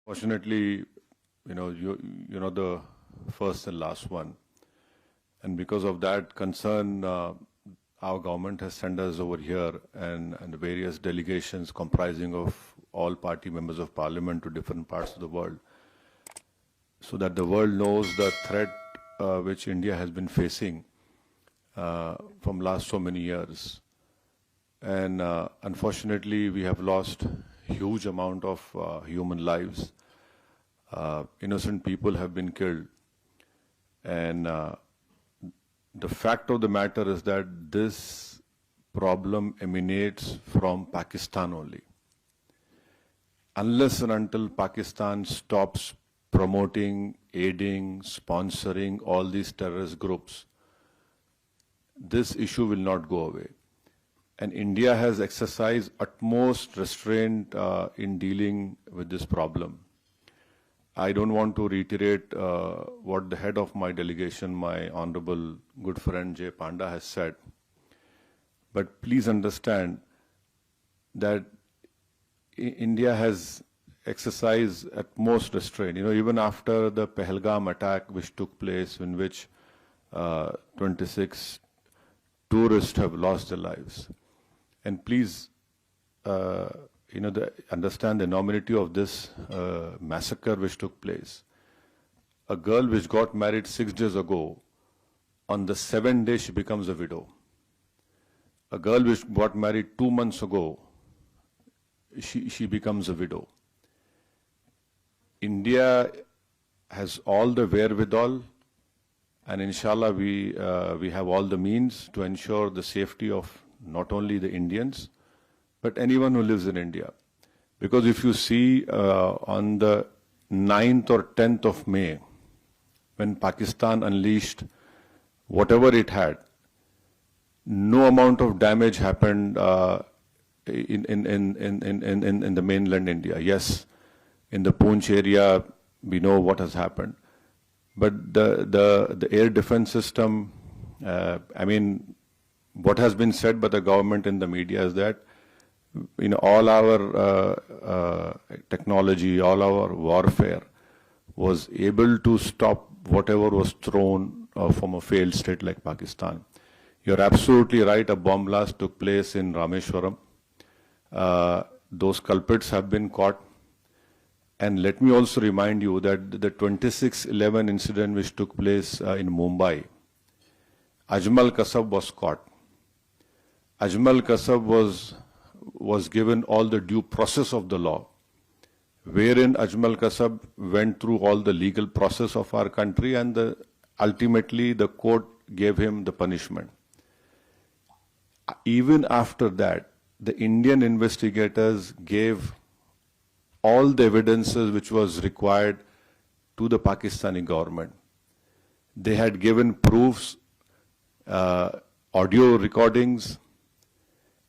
Fortunately, you know the first and last one, and because of that concern, our government has sent us over here and various delegations comprising of all party members of parliament to different parts of the world, so that the world knows the threat which India has been facing from last so many years. And unfortunately, we have lost huge amount of human lives. Innocent people have been killed. And the fact of the matter is that this problem emanates from Pakistan only. Unless and until Pakistan stops promoting, aiding, sponsoring all these terrorist groups, this issue will not go away. And India has exercised utmost restraint in dealing with this problem. I don't want to reiterate what the head of my delegation, my honorable good friend Jay Panda, has said. But please understand that India has exercised utmost restraint. Even after the Pahalgam attack which took place, in which 26 tourists have lost their lives. And please, understand the enormity of this massacre which took place. A girl which got married 6 days ago, on the 7th day she becomes a widow. A girl which got married 2 months ago, she becomes a widow. India has all the wherewithal, and inshallah we have all the means to ensure the safety of not only the Indians, but anyone who lives in India. Because if you see on the 9th or 10th of May, when Pakistan unleashed whatever it had, no amount of damage happened in the mainland India. Yes, in the Poonch area, we know what has happened. But the air defense system, what has been said by the government in the media is that all our technology, all our warfare was able to stop whatever was thrown from a failed state like Pakistan. You're absolutely right, a bomb blast took place in Rameshwaram. Those culprits have been caught. And let me also remind you that the 26/11 incident which took place in Mumbai, Ajmal Kasab was caught. Ajmal Kasab was given all the due process of the law, wherein Ajmal Kasab went through all the legal process of our country, and ultimately the court gave him the punishment. Even after that, the Indian investigators gave all the evidences which was required to the Pakistani government. They had given proofs, audio recordings.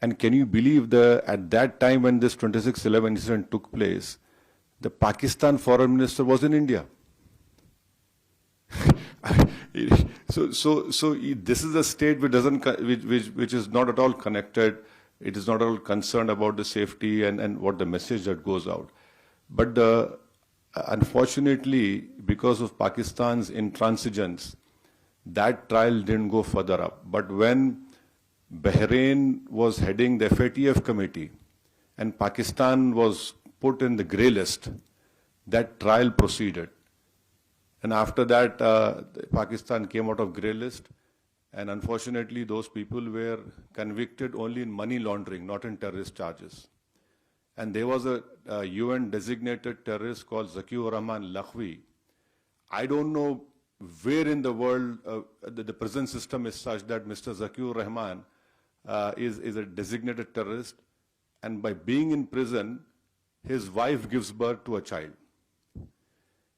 And can you believe at that time when this 26/11 incident took place, the Pakistan foreign minister was in India. So this is a state which is not at all connected. It is not at all concerned about the safety and what the message that goes out. But unfortunately, because of Pakistan's intransigence, that trial didn't go further up. But when Bahrain was heading the FATF committee and Pakistan was put in the grey list, that trial proceeded. And after that, Pakistan came out of grey list, and unfortunately those people were convicted only in money laundering, not in terrorist charges. And there was a UN designated terrorist called Zakiur Rahman Lakhvi. I don't know where in the world the prison system is such that Mr. Zakiur Rahman is a designated terrorist, and by being in prison, his wife gives birth to a child.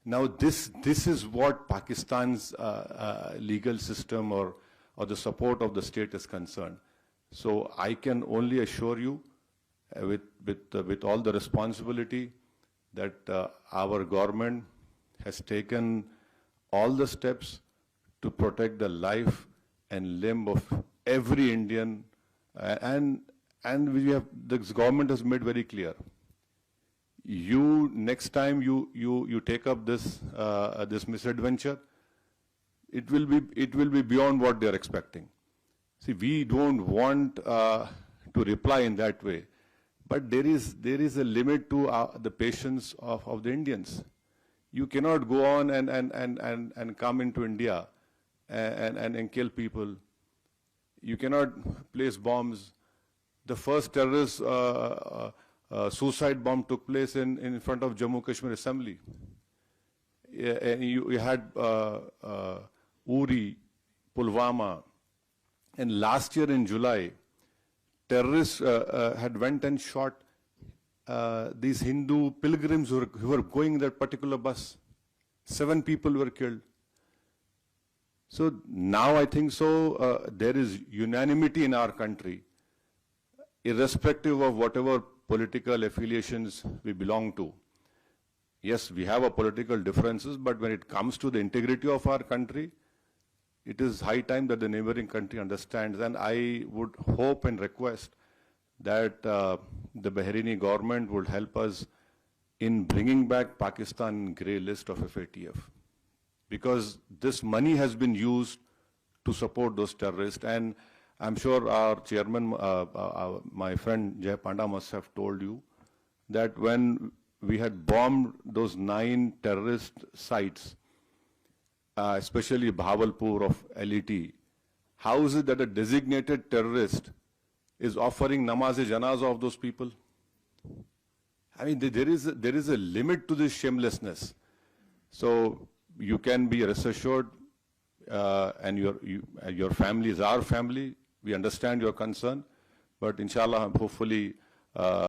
Now this is what Pakistan's legal system or the support of the state is concerned. So I can only assure you, with all the responsibility, that our government has taken all the steps to protect the life and limb of every Indian, and this government has made very clear, next time you take up this misadventure, it will be beyond what they are expecting. See, we don't want to reply in that way, but there is a limit to the patience of the Indians. You cannot go on and come into India and kill people. You cannot place bombs. The first terrorist suicide bomb took place in front of Jammu Kashmir Assembly. And you had Uri, Pulwama, and last year in July, terrorists had went and shot these Hindu pilgrims who were going that particular bus. 7 people were killed. So now I think so there is unanimity in our country, irrespective of whatever political affiliations we belong to. Yes, we have our political differences, but when it comes to the integrity of our country, it is high time that the neighboring country understands. And I would hope and request that the Bahraini government would help us in bringing back Pakistan grey list of FATF. Because this money has been used to support those terrorists. And I'm sure our chairman, my friend Jay Panda must have told you that when we had bombed those 9 terrorist sites, especially Bahawalpur of LET, how is it that a designated terrorist is offering namaz-e-janazah of those people? I mean, there is a limit to this shamelessness. So you can be rest assured, and your family is our family. We understand your concern, but inshallah, hopefully,